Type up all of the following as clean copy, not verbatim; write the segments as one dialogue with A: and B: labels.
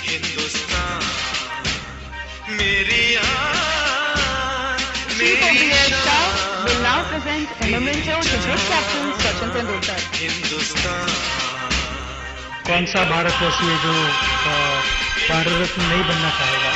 A: हिंदुस्तान मेरी
B: Chief of the Air Staff will now present a memento to great captain Sachin Tendulkar.
A: Hindustan
C: कौन सा भारतवासी है जो भारत रत्न नहीं बनना चाहेगा?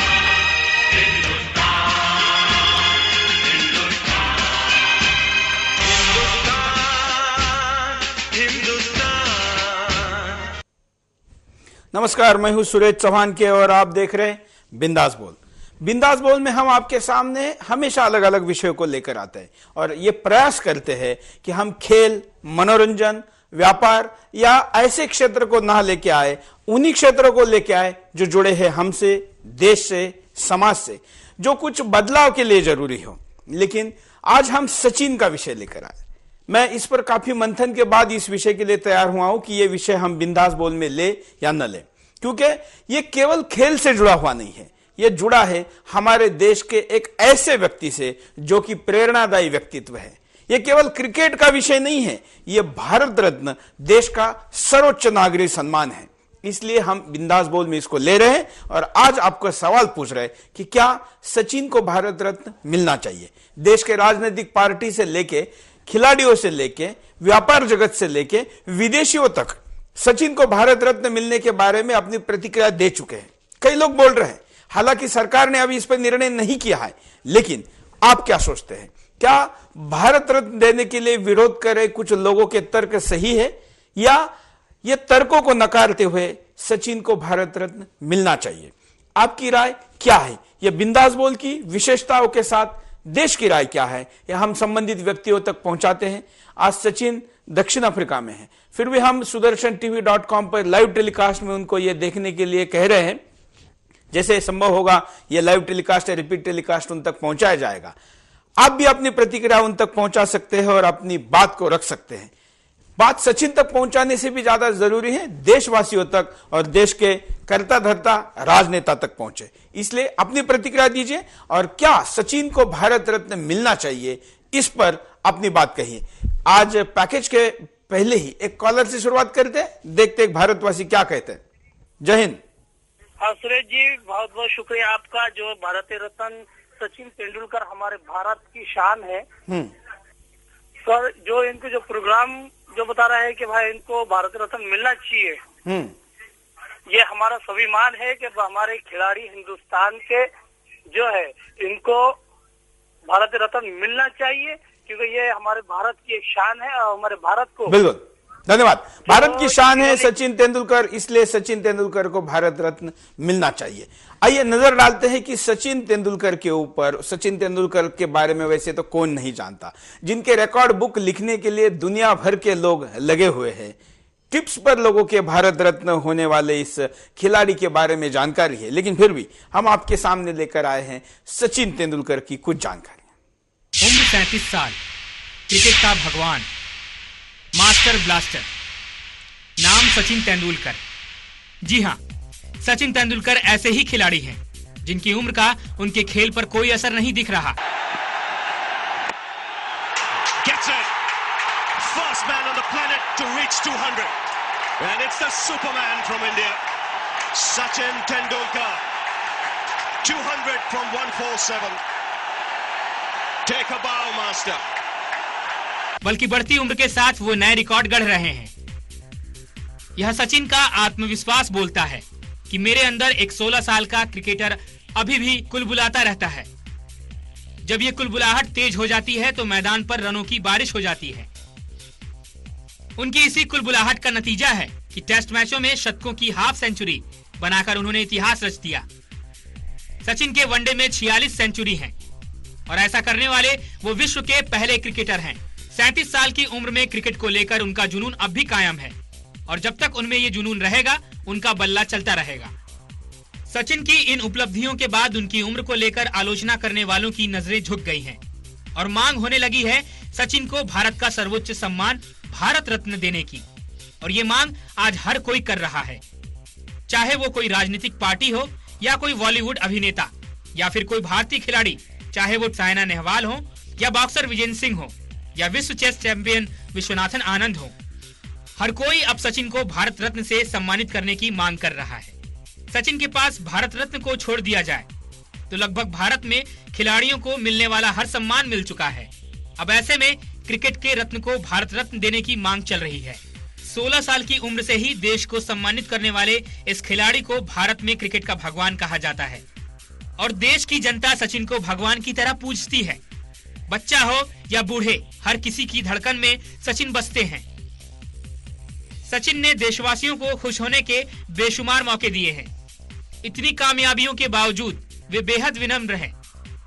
D: नमस्कार, मैं हूं सुरेश चौहान के और आप देख रहे हैं बिंदास बोल। बिंदास बोल में हम आपके सामने हमेशा अलग अलग विषयों को लेकर आते हैं और ये प्रयास करते हैं कि हम खेल, मनोरंजन, व्यापार या ऐसे क्षेत्र को ना लेके आए, उन्हीं क्षेत्रों को लेके आए जो जुड़े हैं हमसे, देश से, समाज से, जो कुछ बदलाव के लिए जरूरी हो। लेकिन आज हम सचिन का विषय लेकर आए। मैं इस पर काफी मंथन के बाद इस विषय के लिए तैयार हुआ हूं कि यह विषय हम बिंदास बोल में ले या न ले, क्योंकि यह केवल खेल से जुड़ा हुआ नहीं है, यह जुड़ा है हमारे देश के एक ऐसे व्यक्ति से जो कि प्रेरणादायी व्यक्तित्व है। यह केवल क्रिकेट का विषय नहीं है, यह भारत रत्न देश का सर्वोच्च नागरिक सम्मान है। इसलिए हम बिंदास बोल में इसको ले रहे हैं और आज आपको सवाल पूछ रहे हैं कि क्या सचिन को भारत रत्न मिलना चाहिए। देश के राजनीतिक पार्टी से लेके, खिलाड़ियों से लेके, व्यापार जगत से लेके विदेशियों तक सचिन को भारत रत्न मिलने के बारे में अपनी प्रतिक्रिया दे चुके हैं। कई लोग बोल रहे हैं, हालांकि सरकार ने अभी इस पर निर्णय नहीं किया है, लेकिन आप क्या सोचते हैं? क्या भारत रत्न देने के लिए विरोध करे कुछ लोगों के तर्क सही है या ये तर्कों को नकारते हुए सचिन को भारत रत्न मिलना चाहिए? आपकी राय क्या है? यह बिंदास बोल की विशेषताओं के साथ देश की राय क्या है, यह हम संबंधित व्यक्तियों तक पहुंचाते हैं। आज सचिन दक्षिण अफ्रीका में है, फिर भी हम sudarshan.tv.com पर लाइव टेलीकास्ट में उनको यह देखने के लिए कह रहे हैं। जैसे संभव होगा यह लाइव टेलीकास्ट या रिपीट टेलीकास्ट उन तक पहुंचाया जाएगा। आप भी अपनी प्रतिक्रिया उन तक पहुंचा सकते हैं और अपनी बात को रख सकते हैं। बात सचिन तक पहुंचाने से भी ज्यादा जरूरी है देशवासियों तक और देश के कर्ता धर्ता राजनेता तक पहुंचे। इसलिए अपनी प्रतिक्रिया दीजिए और क्या सचिन को भारत रत्न मिलना चाहिए, इस पर अपनी बात कहिए। आज पैकेज के पहले ही एक कॉलर से शुरुआत करते हैं, देखते हैं भारतवासी क्या कहते हैं। जय हिंद।
E: हाँ सुरेश जी, बहुत बहुत शुक्रिया आपका। जो भारत रत्न सचिन तेंदुलकर हमारे भारत की शान है सर। जो इनको जो प्रोग्राम जो बता रहा है कि भाई इनको भारत रत्न मिलना चाहिए, ये हमारा स्वाभिमान है कि हमारे खिलाड़ी हिंदुस्तान के जो है इनको भारत रत्न मिलना चाहिए, क्योंकि ये हमारे भारत की एक शान है और हमारे भारत को। बिल्कुल,
D: धन्यवाद। भारत की शान है सचिन तेंदुलकर, इसलिए सचिन तेंदुलकर को भारत रत्न मिलना चाहिए। आइए नजर डालते हैं कि सचिन तेंदुलकर के ऊपर, सचिन तेंदुलकर के बारे में वैसे तो कौन नहीं जानता, जिनके रिकॉर्ड बुक लिखने के लिए दुनिया भर के लोग लगे हुए हैं। टिप्स पर लोगों के भारत रत्न होने वाले इस खिलाड़ी के बारे में जानकारी है, लेकिन फिर भी हम आपके सामने लेकर आए हैं सचिन तेंदुलकर की कुछ जानकारी।
F: उम्र 37 साल, क्रिकेट का भगवान, मास्टर ब्लास्टर, नाम सचिन तेंदुलकर। जी हाँ, सचिन तेंदुलकर ऐसे ही खिलाड़ी हैं जिनकी उम्र का उनके खेल पर कोई असर नहीं दिख रहा।
G: Gets it. First man on the planet to reach 200. And it's the Superman from India, Sachin Tendulkar. 200 from 147. Take a bow, master.
F: बल्कि बढ़ती उम्र के साथ वो नए रिकॉर्ड गढ़ रहे हैं। यह सचिन का आत्मविश्वास बोलता है कि मेरे अंदर एक 16 साल का क्रिकेटर अभी भी कुलबुलाता रहता है। जब ये कुलबुलाहट तेज हो जाती है तो मैदान पर रनों की बारिश हो जाती है। उनकी इसी कुलबुलाहट का नतीजा है कि टेस्ट मैचों में शतकों की हाफ सेंचुरी बनाकर उन्होंने इतिहास रच दिया। सचिन के वनडे में 46 सेंचुरी हैं और ऐसा करने वाले वो विश्व के पहले क्रिकेटर हैं। 37 साल की उम्र में क्रिकेट को लेकर उनका जुनून अब भी कायम है और जब तक उनमें ये जुनून रहेगा उनका बल्ला चलता रहेगा। सचिन की इन उपलब्धियों के बाद उनकी उम्र को लेकर आलोचना करने वालों की नजरें झुक गई हैं और मांग होने लगी है सचिन को भारत का सर्वोच्च सम्मान भारत रत्न देने की। और ये मांग आज हर कोई कर रहा है, चाहे वो कोई राजनीतिक पार्टी हो या कोई बॉलीवुड अभिनेता या फिर कोई भारतीय खिलाड़ी, चाहे वो साइना नेहवाल हो या बॉक्सर विजेंद्र सिंह हो या विश्व चेस चैंपियन विश्वनाथन आनंद हो। हर कोई अब सचिन को भारत रत्न से सम्मानित करने की मांग कर रहा है। सचिन के पास भारत रत्न को छोड़ दिया जाए तो लगभग भारत में खिलाड़ियों को मिलने वाला हर सम्मान मिल चुका है। अब ऐसे में क्रिकेट के रत्न को भारत रत्न देने की मांग चल रही है। 16 साल की उम्र से ही देश को सम्मानित करने वाले इस खिलाड़ी को भारत में क्रिकेट का भगवान कहा जाता है और देश की जनता सचिन को भगवान की तरह पूजती है। बच्चा हो या बूढ़े, हर किसी की धड़कन में सचिन बसते हैं। सचिन ने देशवासियों को खुश होने के बेशुमार मौके दिए हैं। इतनी कामयाबियों के बावजूद वे बेहद विनम्र हैं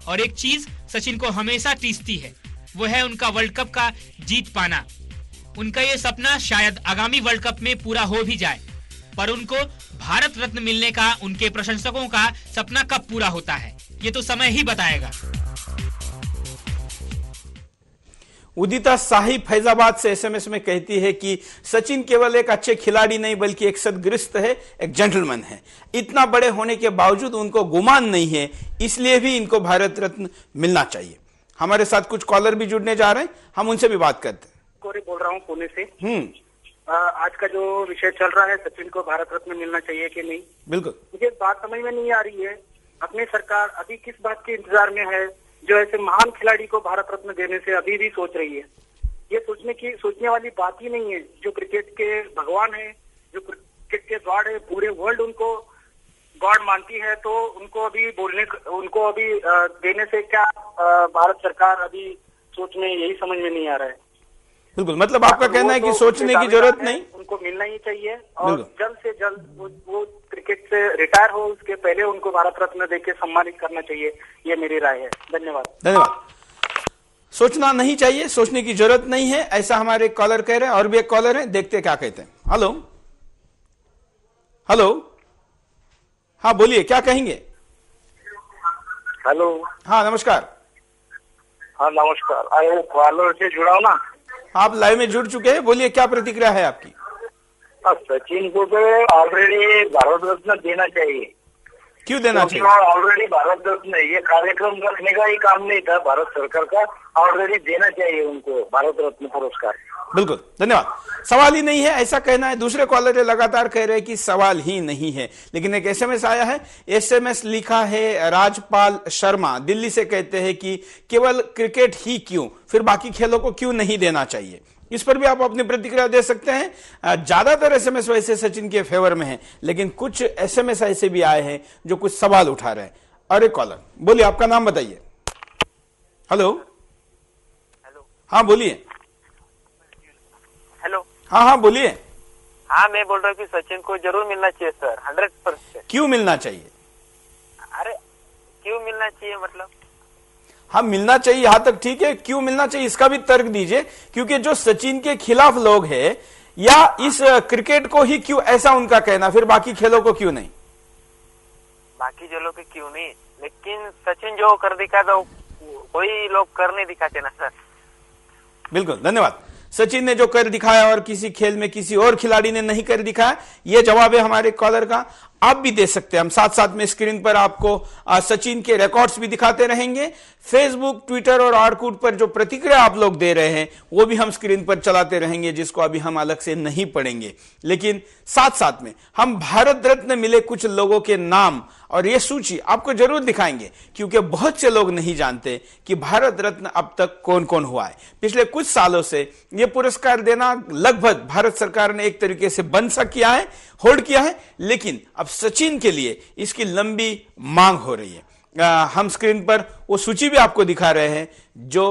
F: और एक चीज सचिन को हमेशा टीसती है, वो है उनका वर्ल्ड कप का जीत पाना। उनका ये सपना शायद आगामी वर्ल्ड कप में पूरा हो भी जाए, पर उनको भारत रत्न मिलने का उनके प्रशंसकों का सपना कब पूरा होता है, ये तो समय ही बताएगा।
D: उदिता साहिब फैजाबाद से एसएमएस में कहती है कि सचिन केवल एक अच्छे खिलाड़ी नहीं बल्कि एक सद्गृहस्थ है, एक जेंटलमैन है। इतना बड़े होने के बावजूद उनको गुमान नहीं है, इसलिए भी इनको भारत रत्न मिलना चाहिए। हमारे साथ कुछ कॉलर भी जुड़ने जा रहे हैं, हम उनसे भी बात करते हैं।
E: कोरी बोल रहा हूँ पुणे से। आज का जो विषय चल रहा है, सचिन को भारत रत्न मिलना चाहिए कि नहीं,
D: बिल्कुल
E: मुझे बात समझ में नहीं आ रही है। अपनी सरकार अभी किस बात के इंतजार में है जो ऐसे महान खिलाड़ी को भारत रत्न देने से अभी भी सोच रही है। ये सोचने वाली बात ही नहीं है। जो क्रिकेट के भगवान है, जो क्रिकेट के गॉड है, पूरे वर्ल्ड उनको गॉड मानती है, तो उनको अभी देने से क्या भारत सरकार अभी सोच में, यही समझ में नहीं आ रहा है।
D: बिल्कुल, मतलब आपका कहना है कि सोचने की जरूरत नहीं,
E: उनको मिलना ही चाहिए और जल्द से जल्द वो क्रिकेट से रिटायर हो, उसके पहले उनको भारत रत्न देके सम्मानित करना चाहिए, ये मेरी राय है। धन्यवाद।
D: सोचना नहीं चाहिए, सोचने की जरूरत नहीं है, ऐसा हमारे कॉलर कह रहे हैं। और भी एक कॉलर है, देखते क्या कहते हैं। हेलो हेलो, हाँ बोलिए, क्या कहेंगे?
E: हेलो,
D: हाँ नमस्कार।
E: हाँ नमस्कार, आए कॉलर से जुड़ा हो ना,
D: आप लाइव में जुड़ चुके हैं, बोलिए क्या प्रतिक्रिया है आपकी?
E: सचिन को तो ऑलरेडी भारत रत्न देना चाहिए।
D: क्यों देना चाहिए?
E: ऑलरेडी भारत रत्न, ये कार्यक्रम रखने का ही काम नहीं था भारत सरकार का, ऑलरेडी देना चाहिए उनको भारत रत्न पुरस्कार।
D: बिल्कुल, धन्यवाद। सवाल ही नहीं है ऐसा कहना है। दूसरे कॉलर लगातार कह रहे हैं कि सवाल ही नहीं है, लेकिन एक एसएमएस आया है। एसएमएस लिखा है राजपाल शर्मा, दिल्ली से, कहते हैं कि केवल क्रिकेट ही क्यों, फिर बाकी खेलों को क्यों नहीं देना चाहिए। इस पर भी आप अपनी प्रतिक्रिया दे सकते हैं। ज्यादातर एसएमएस वैसे सचिन के फेवर में है, लेकिन कुछ एसएमएस ऐसे भी आए हैं जो कुछ सवाल उठा रहे हैं। अरे कॉलर, बोलिए, आपका नाम बताइए। हेलो, हाँ बोलिए।
H: हेलो,
D: हाँ बोलिए।
H: हाँ मैं बोल रहा हूँ कि सचिन को जरूर मिलना चाहिए सर, 100%।
D: क्यों मिलना चाहिए?
H: अरे क्यों मिलना चाहिए मतलब?
D: हाँ मिलना चाहिए, यहां तक ठीक है। क्यों मिलना चाहिए इसका भी तर्क दीजिए, क्योंकि जो सचिन के खिलाफ लोग हैं, या इस क्रिकेट को ही क्यों, ऐसा उनका कहना, फिर बाकी खेलों को क्यों नहीं?
H: बाकी जो लोग क्यों नहीं, लेकिन सचिन जो कर दिखा तो कोई लोग कर नहीं दिखाते ना सर।
D: बिल्कुल, धन्यवाद। सचिन ने जो कर दिखाया और किसी खेल में किसी और खिलाड़ी ने नहीं कर दिखाया, यह जवाब है हमारे कॉलर का। आप भी दे सकते हैं, हम साथ साथ में स्क्रीन पर आपको सचिन के रिकॉर्ड्स भी दिखाते रहेंगे। फेसबुक, ट्विटर और ऑर्कुट पर जो प्रतिक्रिया आप लोग दे रहे हैं वो भी हम स्क्रीन पर चलाते रहेंगे, जिसको अभी हम अलग से नहीं पढ़ेंगे। लेकिन साथ साथ में हम भारत रत्न मिले कुछ लोगों के नाम और ये सूची आपको जरूर दिखाएंगे, क्योंकि बहुत से लोग नहीं जानते कि भारत रत्न अब तक कौन कौन हुआ है। पिछले कुछ सालों से यह पुरस्कार देना लगभग भारत सरकार ने एक तरीके से बंद सा किया है, होल्ड किया है, लेकिन अब सचिन के लिए इसकी लंबी मांग हो रही है। हम स्क्रीन पर वो सूची भी आपको दिखा रहे हैं जो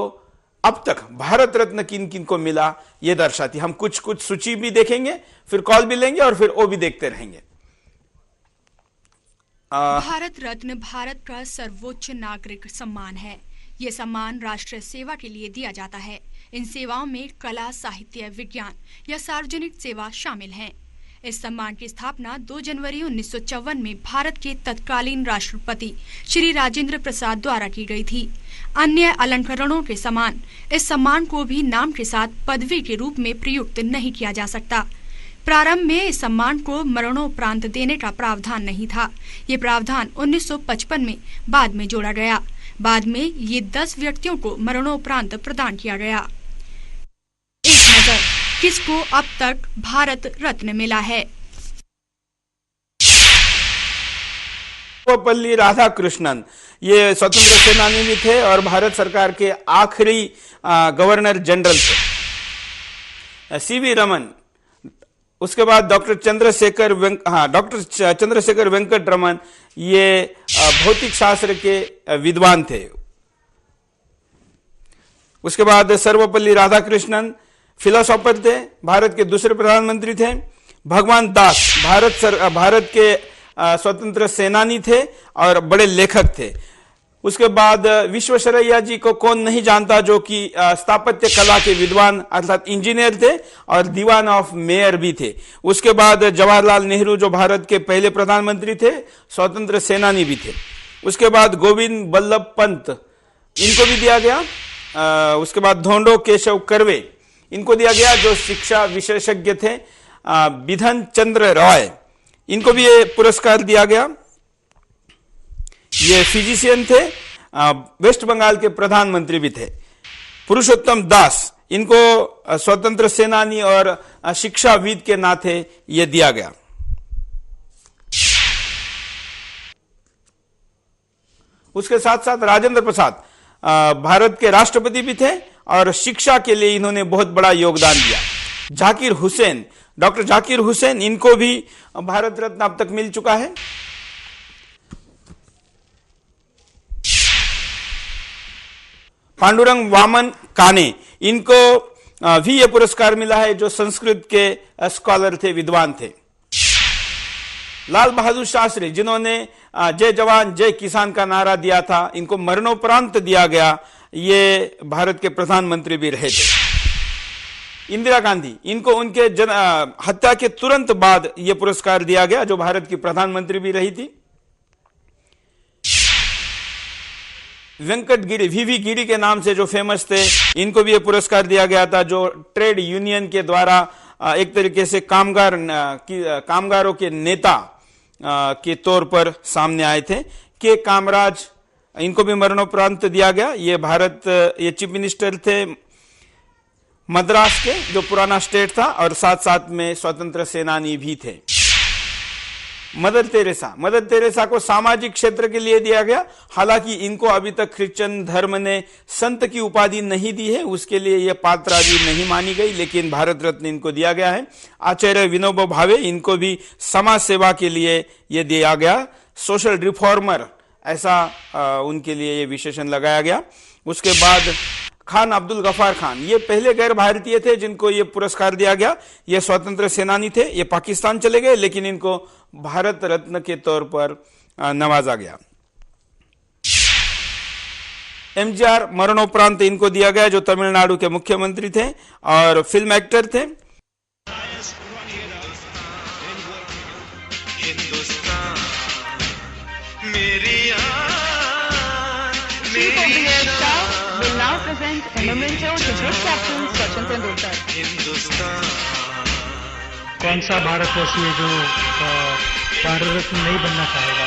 D: अब तक भारत रत्न किन किन को मिला ये दर्शाती। हम कुछ सूची भी देखेंगे, फिर कॉल भी लेंगे और फिर वो भी देखते रहेंगे।
I: भारत रत्न भारत का सर्वोच्च नागरिक सम्मान है। यह सम्मान राष्ट्रीय सेवा के लिए दिया जाता है। इन सेवाओं में कला, साहित्य, विज्ञान या सार्वजनिक सेवा शामिल हैं। इस सम्मान की स्थापना 2 जनवरी 1954 में भारत के तत्कालीन राष्ट्रपति श्री राजेंद्र प्रसाद द्वारा की गई थी। अन्य अलंकरणों के समान इस सम्मान को भी नाम के साथ पदवी के रूप में प्रयुक्त नहीं किया जा सकता। प्रारंभ में इस सम्मान को मरणोपरांत देने का प्रावधान नहीं था। ये प्रावधान 1955 में बाद में जोड़ा गया। बाद में ये 10 व्यक्तियों को मरणोपरांत प्रदान किया गया। एक नजर किसको अब तक भारत रत्न मिला है।
D: सर्वपल्ली राधाकृष्णन ये स्वतंत्र सेनानी भी थे और भारत सरकार के आखिरी गवर्नर जनरल थे। सीवी रमन, उसके बाद डॉक्टर चंद्रशेखर वेंकट रमन, ये भौतिक शास्त्र के विद्वान थे। उसके बाद सर्वपल्ली राधाकृष्णन फिलोसोफर थे, भारत के दूसरे प्रधानमंत्री थे। भगवान दास भारत के स्वतंत्र सेनानी थे और बड़े लेखक थे। उसके बाद विश्वेश्वरैया जी को कौन नहीं जानता, जो कि स्थापत्य कला के विद्वान अर्थात इंजीनियर थे और दीवान ऑफ मेयर भी थे। उसके बाद जवाहरलाल नेहरू जो भारत के पहले प्रधानमंत्री थे, स्वतंत्र सेनानी भी थे। उसके बाद गोविंद बल्लभ पंत, इनको भी दिया गया। उसके बाद धोंडो केशव कर्वे, इनको दिया गया जो शिक्षा विशेषज्ञ थे। बिधन चंद्र रॉय, इनको भी ये पुरस्कार दिया गया। ये फिजिशियन थे, वेस्ट बंगाल के प्रधानमंत्री भी थे। पुरुषोत्तम दास, इनको स्वतंत्र सेनानी और शिक्षाविद के नाते ये दिया गया। उसके साथ साथ राजेंद्र प्रसाद भारत के राष्ट्रपति भी थे और शिक्षा के लिए इन्होंने बहुत बड़ा योगदान दिया। जाकिर हुसैन, डॉक्टर जाकिर हुसैन, इनको भी भारत रत्न अब तक मिल चुका है। पांडुरंग वामन काने, इनको भी यह पुरस्कार मिला है जो संस्कृत के स्कॉलर थे, विद्वान थे। लाल बहादुर शास्त्री, जिन्होंने जय जवान जय किसान का नारा दिया था, इनको मरणोपरांत दिया गया। ये भारत के प्रधानमंत्री भी रहे थे। इंदिरा गांधी, इनको उनके हत्या के तुरंत बाद यह पुरस्कार दिया गया, जो भारत की प्रधानमंत्री भी रही थी। वेंकट गिरी, वीवी गिरी के नाम से जो फेमस थे, इनको भी यह पुरस्कार दिया गया था, जो ट्रेड यूनियन के द्वारा एक तरीके से कामगारों के नेता के तौर पर सामने आए थे। के कामराज, इनको भी मरणोपरांत दिया गया। ये चीफ मिनिस्टर थे मद्रास के, जो पुराना स्टेट था, और साथ साथ में स्वतंत्र सेनानी भी थे। मदर तेरेसा को सामाजिक क्षेत्र के लिए दिया गया। हालांकि इनको अभी तक क्रिश्चियन धर्म ने संत की उपाधि नहीं दी है, उसके लिए यह पात्रा भी नहीं मानी गई, लेकिन भारत रत्न इनको दिया गया है। आचार्य विनोबा भावे, इनको भी समाज सेवा के लिए यह दिया गया। सोशल रिफॉर्मर, ऐसा उनके लिए यह विशेषण लगाया गया। उसके बाद खान अब्दुल गफार खान, ये पहले गैर भारतीय थे जिनको ये पुरस्कार दिया गया। ये स्वतंत्र सेनानी थे, ये पाकिस्तान चले गए, लेकिन इनको भारत रत्न के तौर पर नवाजा गया। एमजीआर, मरणोपरांत इनको दिया गया, जो तमिलनाडु के मुख्यमंत्री थे और फिल्म एक्टर थे।
A: हिंदुस्तान मेरी
B: will now present a memento to great captain Sachin Tendulkar.
A: Hindustan
C: कौन सा भारतवर्षीय जो भारत रत्न नहीं बनना चाहेगा?